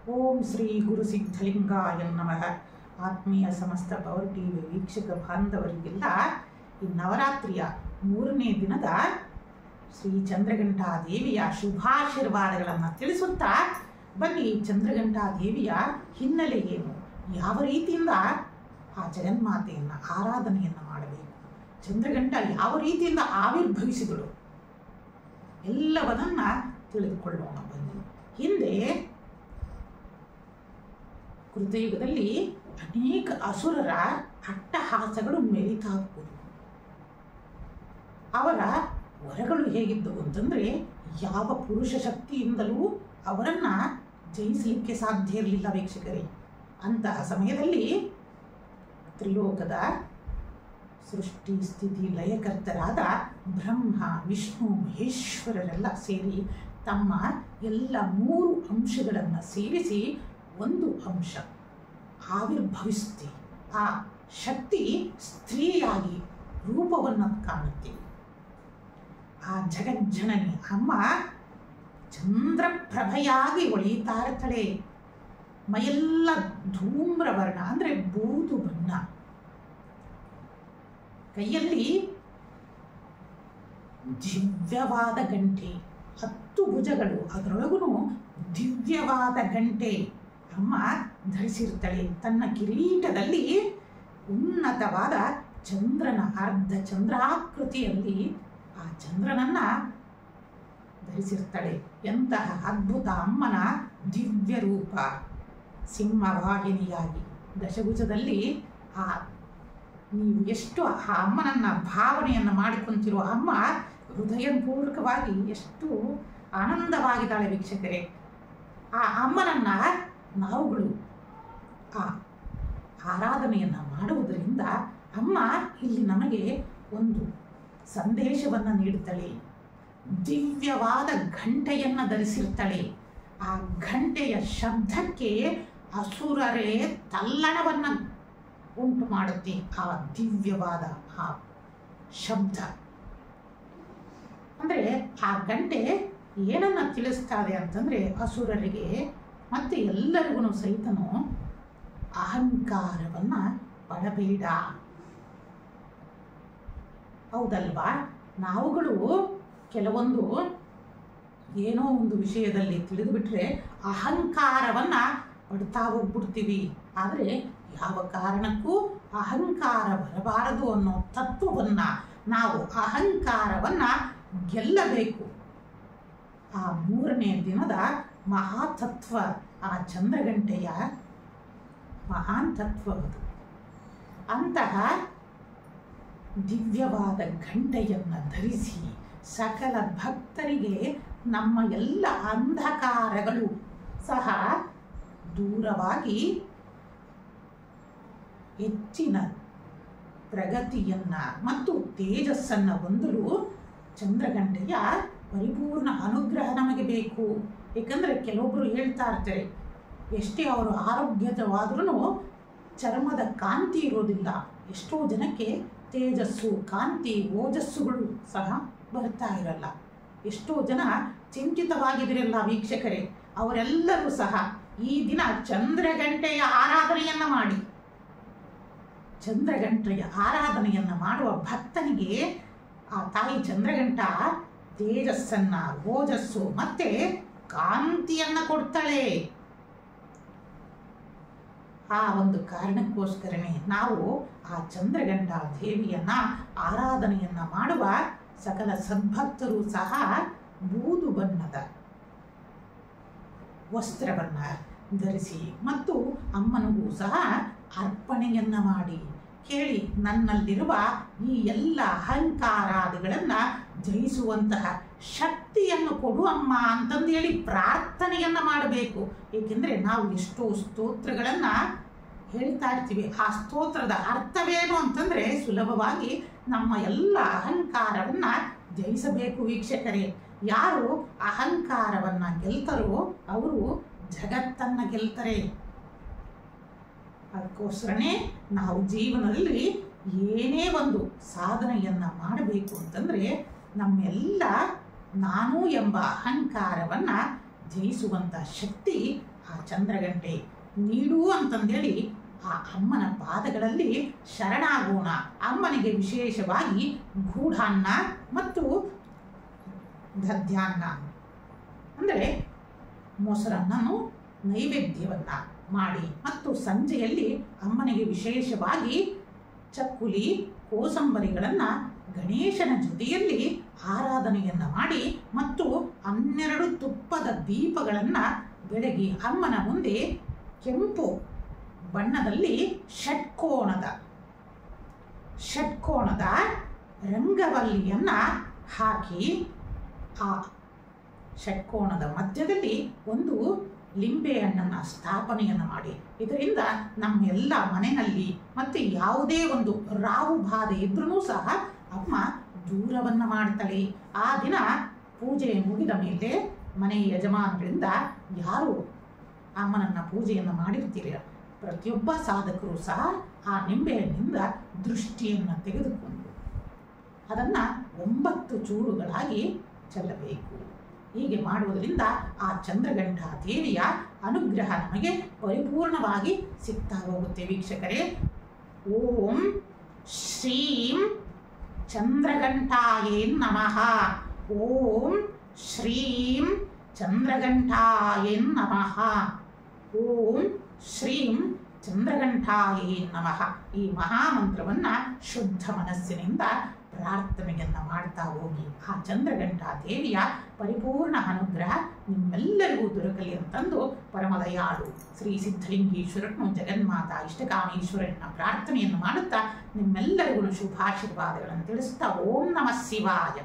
ಓಂ ಶ್ರೀ ಗುರು ಸಿದ್ಧಲಿಂಗಾಯ ನಮಃ. ಆತ್ಮೀಯ ಸಮಸ್ತ ಪವರ್ ಟಿವಿ ವೀಕ್ಷಕ ಬಾಂಧವರಿಗೆಲ್ಲ ಈ ನವರಾತ್ರಿಯ 3ನೇ ದಿನದ ಶ್ರೀ ಚಂದ್ರಘಂಟಾ ದೇವಿಯ ಶುಭಾಶೀರ್ವಾದಗಳನ್ನು ತಿಳಿಸುತ್ತಾ ಬನ್ನಿ. ಚಂದ್ರಘಂಟಾ ದೇವಿಯ ಹಿನ್ನೆಲೆ ಏನು, ಯಾವ ರೀತಿಯಿಂದ ಆ ಜಗನ್ಮಾತೆಯನ್ನು ಆರಾಧನೆಯನ್ನು ಮಾಡಬೇಕು, ಚಂದ್ರಘಂಟ ಯಾವ ರೀತಿಯಿಂದ ಆವಿರ್ಭವಿಸಿದಳು ಎಲ್ಲವನ್ನ ತಿಳಿದುಕೊಳ್ಳೋಣ ಬನ್ನಿ. ಹಿಂದೆ ಕೃತಯುಗದಲ್ಲಿ ಅನೇಕ ಅಸುರರ ಅಟ್ಟಹಾಸಗಳು ಮೆರಿತಾ ಹೋದವು. ಅವರ ವರಗಳು ಹೇಗಿದ್ದವು ಅಂತಂದರೆ ಯಾವ ಪುರುಷ ಶಕ್ತಿಯಿಂದಲೂ ಅವರನ್ನು ಜಯಿಸಲಿಕ್ಕೆ ಸಾಧ್ಯ ಇರಲಿಲ್ಲ ವೀಕ್ಷಕರೇ. ಅಂತಹ ಸಮಯದಲ್ಲಿ ತ್ರಿಲೋಕದ ಸೃಷ್ಟಿ ಸ್ಥಿತಿ ಲಯಕರ್ತರಾದ ಬ್ರಹ್ಮ ವಿಷ್ಣು ಮಹೇಶ್ವರರೆಲ್ಲ ಸೇರಿ ತಮ್ಮ ಎಲ್ಲ 3 ಅಂಶಗಳನ್ನು ಸೇರಿಸಿ ಒಂದು ಅಂಶ ಆವಿರ್ಭವಿಸುತ್ತೆ. ಆ ಶಕ್ತಿ ಸ್ತ್ರೀಯಾಗಿ ರೂಪವನ್ನು ಕಾಣುತ್ತೆ. ಆ ಜಗಜ್ಜನನಿ ಅಮ್ಮ ಚಂದ್ರಪ್ರಭೆಯಾಗಿ ಹೊಳೆಯುತ್ತಾ ಇರ್ತಾಳೆ. ಮೈಯೆಲ್ಲ ಧೂಮ್ರವರ್ಣ ಅಂದರೆ ಬೂದು ಬಣ್ಣ, ಕೈಯಲ್ಲಿ ದಿವ್ಯವಾದ ಗಂಟೆ, 10 ಭುಜಗಳು, ಅದರೊಳಗೂ ದಿವ್ಯವಾದ ಗಂಟೆ ಅಮ್ಮ ಧರಿಸಿರ್ತಾಳೆ. ತನ್ನ ಕಿರೀಟದಲ್ಲಿ ಉನ್ನತವಾದ ಚಂದ್ರನ ಅರ್ಧ ಚಂದ್ರಾಕೃತಿಯಲ್ಲಿ ಆ ಚಂದ್ರನನ್ನ ಧರಿಸಿರ್ತಾಳೆ. ಎಂತಹ ಅದ್ಭುತ ಅಮ್ಮನ ದಿವ್ಯ ರೂಪ! ಸಿಂಹವಾಹಿನಿಯಾಗಿ ದಶಭುಜದಲ್ಲಿ ನೀವು ಎಷ್ಟು ಆ ಅಮ್ಮನನ್ನ ಭಾವನೆಯನ್ನು ಮಾಡಿಕೊಂತಿರುವ ಅಮ್ಮ ಹೃದಯಪೂರ್ವಕವಾಗಿ ಎಷ್ಟು ಆನಂದವಾಗಿದ್ದಾಳೆ ವೀಕ್ಷಕರೇ. ಆ ಅಮ್ಮನನ್ನ ನಾವುಗಳು ಆ ಆರಾಧನೆಯನ್ನು ಮಾಡುವುದರಿಂದ ಅಮ್ಮ ಇಲ್ಲಿ ನಮಗೆ ಒಂದು ಸಂದೇಶವನ್ನು ನೀಡುತ್ತಾಳೆ. ದಿವ್ಯವಾದ ಘಂಟೆಯನ್ನು ಧರಿಸಿರ್ತಾಳೆ. ಆ ಘಂಟೆಯ ಶಬ್ದಕ್ಕೆ ಅಸುರರೇ ತಲ್ಲಣವನ್ನು ಉಂಟು ಮಾಡುತ್ತೆ. ಆ ದಿವ್ಯವಾದ ಆ ಶಬ್ದ ಅಂದರೆ ಆ ಗಂಟೆ ಏನನ್ನ ತಿಳಿಸ್ತಾರೆ ಅಂತಂದರೆ ಅಸುರರಿಗೆ ಮತ್ತು ಎಲ್ಲರಿಗೂ ಸಹಿತನು ಅಹಂಕಾರವನ್ನು ಪಡಬೇಡ. ಹೌದಲ್ವಾ? ನಾವುಗಳು ಕೆಲವೊಂದು ಏನೋ ಒಂದು ವಿಷಯದಲ್ಲಿ ತಿಳಿದುಬಿಟ್ರೆ ಅಹಂಕಾರವನ್ನು ಪಡ್ತಾ ಹೋಗ್ಬಿಡ್ತೀವಿ. ಆದರೆ ಯಾವ ಕಾರಣಕ್ಕೂ ಅಹಂಕಾರ ಬರಬಾರದು ಅನ್ನೋ ತತ್ವವನ್ನು ನಾವು ಅಹಂಕಾರವನ್ನು ಗೆಲ್ಲಬೇಕು. ಆ 3ನೇ ದಿನದ ಮಹಾತತ್ವ, ಆ ಚಂದ್ರಘಂಟೆಯ ಮಹಾನ್ ತತ್ವ ಅದು. ಅಂತಹ ದಿವ್ಯವಾದ ಘಂಟೆಯನ್ನು ಧರಿಸಿ ಸಕಲ ಭಕ್ತರಿಗೆ ನಮ್ಮ ಎಲ್ಲ ಅಂಧಕಾರಗಳು ಸಹ ದೂರವಾಗಿ ಹೆಚ್ಚಿನ ಪ್ರಗತಿಯನ್ನು ಮತ್ತು ತೇಜಸ್ಸನ್ನು ಹೊಂದಲು ಚಂದ್ರಘಂಟೆಯ ಪರಿಪೂರ್ಣ ಅನುಗ್ರಹ ನಮಗೆ ಬೇಕು. ಏಕೆಂದರೆ ಕೆಲವೊಬ್ಬರು ಹೇಳ್ತಾ ಇರ್ತಾರೆ, ಎಷ್ಟೇ ಅವರು ಆರೋಗ್ಯವಾದ್ರೂ ಚರ್ಮದ ಕಾಂತಿ ಇರೋದಿಲ್ಲ. ಎಷ್ಟೋ ಜನಕ್ಕೆ ತೇಜಸ್ಸು, ಕಾಂತಿ, ಓಜಸ್ಸುಗಳು ಸಹ ಬರ್ತಾ ಇರಲ್ಲ. ಎಷ್ಟೋ ಜನ ಚಿಂತಿತವಾಗಿದಿರಲ್ಲ ವೀಕ್ಷಕರೇ. ಅವರೆಲ್ಲರೂ ಸಹ ಈ ದಿನ ಚಂದ್ರಘಂಟೆಯ ಆರಾಧನೆಯನ್ನು ಮಾಡಿ, ಚಂದ್ರಘಂಟೆಯ ಆರಾಧನೆಯನ್ನು ಮಾಡುವ ಭಕ್ತನಿಗೆ ಆ ತಾಯಿ ಚಂದ್ರಘಂಟ ತೇಜಸ್ಸನ್ನ, ಓಜಸ್ಸು ಮತ್ತೆ ಕಾಂತಿಯನ್ನು ಕೊಡ್ತಾಳೆ. ಆ ಒಂದು ಕಾರಣಕ್ಕೋಸ್ಕರನೇ ನಾವು ಆ ಚಂದ್ರಘಂಟಾ ದೇವಿಯನ್ನ ಆರಾಧನೆಯನ್ನ ಮಾಡುವ ಸಕಲ ಸದ್ಭಕ್ತರು ಸಹ ಬೂದು ಬಣ್ಣದ ವಸ್ತ್ರವನ್ನು ಧರಿಸಿ ಮತ್ತು ಅಮ್ಮನಿಗೂ ಸಹ ಅರ್ಪಣೆಯನ್ನ ಮಾಡಿ ಕೇಳಿ, ನನ್ನಲ್ಲಿರುವ ಈ ಎಲ್ಲ ಅಹಂಕಾರಾದಿಗಳನ್ನು ಜಯಿಸುವಂತಹ ಶಕ್ತಿಯನ್ನು ಕೊಡು ಅಮ್ಮ ಅಂತಂದು ಹೇಳಿ ಪ್ರಾರ್ಥನೆಯನ್ನು ಮಾಡಬೇಕು. ಏಕೆಂದರೆ ನಾವು ಎಷ್ಟೋ ಸ್ತೋತ್ರಗಳನ್ನು ಹೇಳ್ತಾ ಇರ್ತೀವಿ. ಆ ಸ್ತೋತ್ರದ ಅರ್ಥವೇನು ಅಂತಂದರೆ ಸುಲಭವಾಗಿ ನಮ್ಮ ಎಲ್ಲ ಅಹಂಕಾರವನ್ನು ಜಯಿಸಬೇಕು ವೀಕ್ಷಕರೇ. ಯಾರು ಅಹಂಕಾರವನ್ನು ಗೆಲ್ತಾರೋ ಅವರು ಜಗತ್ತನ್ನು ಗೆಲ್ತಾರೆ. ಅದಕ್ಕೋಸ್ಕರನೇ ನಾವು ಜೀವನದಲ್ಲಿ ಏನೇ ಒಂದು ಸಾಧನೆಯನ್ನು ಮಾಡಬೇಕು ಅಂತಂದರೆ ನಮ್ಮೆಲ್ಲ ನಾನು ಎಂಬ ಅಹಂಕಾರವನ್ನು ಜಯಿಸುವಂಥ ಶಕ್ತಿ ಆ ಚಂದ್ರಗಂಟೆ ನೀಡು ಅಂತಂದೇಳಿ ಆ ಅಮ್ಮನ ಪಾದಗಳಲ್ಲಿ ಶರಣಾಗೋಣ. ಅಮ್ಮನಿಗೆ ವಿಶೇಷವಾಗಿ ಗೂಢಾನ್ನ ಮತ್ತು ದಧ್ಯಾನ್ನ ಅಂದರೆ ಮೊಸರನ್ನನ್ನು ನೈವೇದ್ಯವನ್ನು ಮಾಡಿ ಮತ್ತು ಸಂಜೆಯಲ್ಲಿ ಅಮ್ಮನಿಗೆ ವಿಶೇಷವಾಗಿ ಚಕ್ಕುಲಿ ಕೋಸಂಬರಿಗಳನ್ನು ಗಣೇಶನ ಜೊತೆಯಲ್ಲಿ ಆರಾಧನೆಯನ್ನು ಮಾಡಿ ಮತ್ತು 12 ತುಪ್ಪದ ದೀಪಗಳನ್ನು ಬೆಳಗಿ ಅಮ್ಮನ ಮುಂದೆ ಕೆಂಪು ಬಣ್ಣದಲ್ಲಿ ಷಟ್ಕೋಣದ ರಂಗವಲ್ಲಿಯನ್ನು ಹಾಕಿ ಆ ಷಟ್ಕೋಣದ ಮಧ್ಯದಲ್ಲಿ ಒಂದು ಲಿಂಬೆ ಹಣ್ಣನ್ನು ಸ್ಥಾಪನೆಯನ್ನು ಮಾಡಿ, ಇದರಿಂದ ನಮ್ಮೆಲ್ಲ ಮನೆಯಲ್ಲಿ ಮತ್ತು ಯಾವುದೇ ಒಂದು ರಾಹು ಬಾಧೆ ಇದ್ರೂ ಸಹ ಅಮ್ಮ ದೂರವನ್ನು ಮಾಡ್ತಾಳೆ. ಆ ದಿನ ಪೂಜೆ ಮುಗಿದ ಮೇಲೆ ಮನೆ ಯಜಮಾನರಿಂದ ಯಾರು ಅಮ್ಮನನ್ನು ಪೂಜೆಯನ್ನು ಮಾಡಿರ್ತೀರ ಪ್ರತಿಯೊಬ್ಬ ಸಾಧಕರು ಸಹ ಆ ನಿಂಬೆಹಣ್ಣಿಂದ ದೃಷ್ಟಿಯನ್ನು ತೆಗೆದುಕೊಂಡು ಅದನ್ನು 9 ಚೂರುಗಳಾಗಿ ಚೆಲ್ಲಬೇಕು. ಹೀಗೆ ಮಾಡುವುದರಿಂದ ಆ ಚಂದ್ರಘಂಟಾ ದೇವಿಯ ಅನುಗ್ರಹ ನಮಗೆ ಪರಿಪೂರ್ಣವಾಗಿ ಸಿಗ್ತಾ ಹೋಗುತ್ತೆ. ವೀಕ್ಷಕರೇ, ಓಂ ಶ್ರೀಂ ಚಂದ್ರಘಂಟಾಯೇ ನಮಃ. ಓಂ ಶ್ರೀಂ ಚಂದ್ರಘಂಟಾಯೇ ನಮಃ. ಓಂ ಶ್ರೀಂ ಚಂದ್ರಘಂಟಾಯೇ ನಮಃ. ಈ ಮಹಾಮಂತ್ರವನ್ನು ಶುದ್ಧ ಮನಸ್ಸಿನಿಂದ ಪ್ರಾರ್ಥನೆಯನ್ನು ಮಾಡ್ತಾ ಹೋಗಿ ಆ ಚಂದ್ರಘಂಟಾ ದೇವಿಯ ಪರಿಪೂರ್ಣ ಅನುಗ್ರಹ ನಿಮ್ಮೆಲ್ಲರಿಗೂ ದೊರಕಲಿ ಅಂತಂದು ಪರಮದಯಾಳು ಶ್ರೀ ಸಿದ್ಧಲಿಂಗೇಶ್ವರನು ಜಗನ್ಮಾತಾ ಇಷ್ಟಕಾಮೇಶ್ವರನ ಪ್ರಾರ್ಥನೆಯನ್ನು ಮಾಡುತ್ತಾ ನಿಮ್ಮೆಲ್ಲರಿಗೂ ಶುಭಾಶೀರ್ವಾದಗಳನ್ನು ತಿಳಿಸುತ್ತಾ ಓಂ ನಮಃ ಶಿವಾಯ.